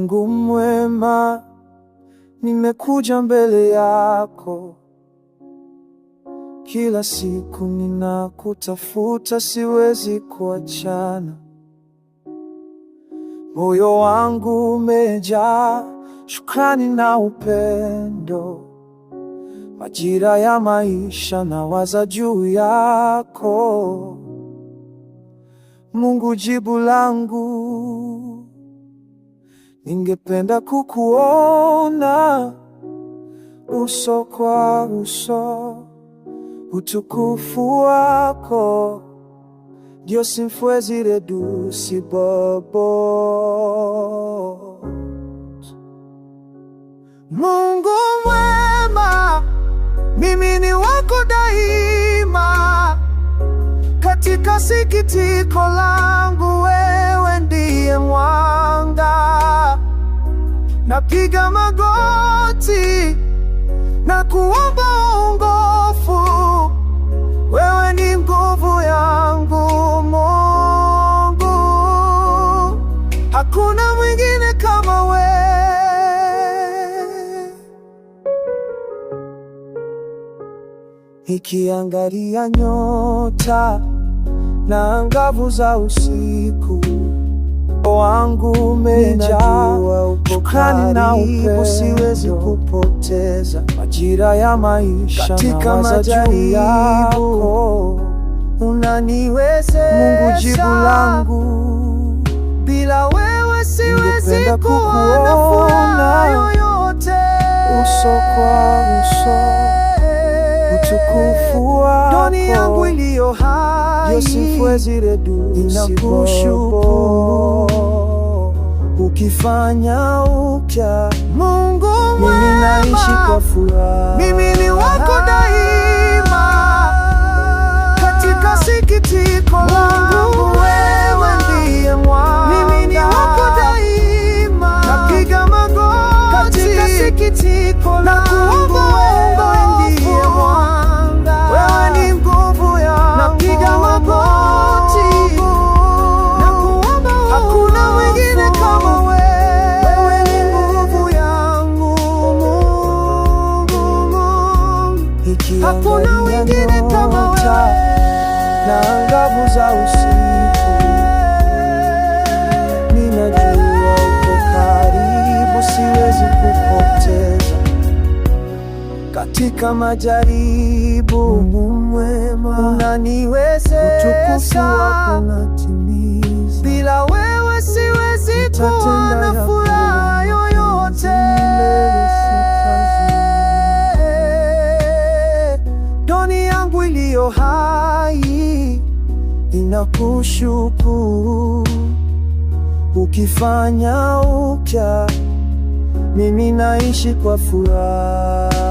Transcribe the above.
Mungu mwema, nimekuja mbele yako. Kila siku ninakutafuta, siwezi kuachana. Moyo wangu umejaa shukrani na upendo. Majira ya maisha nawaza juu yako. Mungu jibu langu, ningependa kukuona uso kwa uso. Utukufu wako Dios fuezi reducible. Mungu mwema, mimi ni wako daima. Katika sikitiko langu, wewe ndiye mwanga. Napiga magoti na kuomba uongofu. Wewe ni nguvu yangu Mungu, hakuna mwingine kama wewe. Nikiangalia nyota na angavu za usiku, wangu umejaa shukrani na upendo, siwezi kupoteza. Majira ya maisha katika majaribu, unaniwezesha. Mungu jibu langu, bila wewe siwezi kuwa na furaha yoyote. Uso kwa uso, utukufu wako ndani yangu iliyo hai, inakushukuru. Ukifanya upya Mungu mwema, mimi naishi kwa furaha. Mimi ni wako daima. Katika sikitiko langu, wewe ndiye mwanga. Mimi ni wako daima. Napiga magoti katika sikitiko langu, na kuomba wewe ndiye mwanga. Wewe ni nguvu yangu. Napiga magoti na kuomba, hakuna mwingine kama wewe. Wewe ni nguvu yangu Mungu, hakuna mwingine kama wewe. Na angavu za usiku, ninajua uko karibu, siwezi kupoteza. Katika majaribu, Mungu mwema, unaniwezesha. Utukufu wako unatimiza. Bila wewe siwezi kuwa na furaha yoyote. Ndani yangu iliyo hai, inakushukuru. Ukifanya upya, mimi naishi kwa furaha.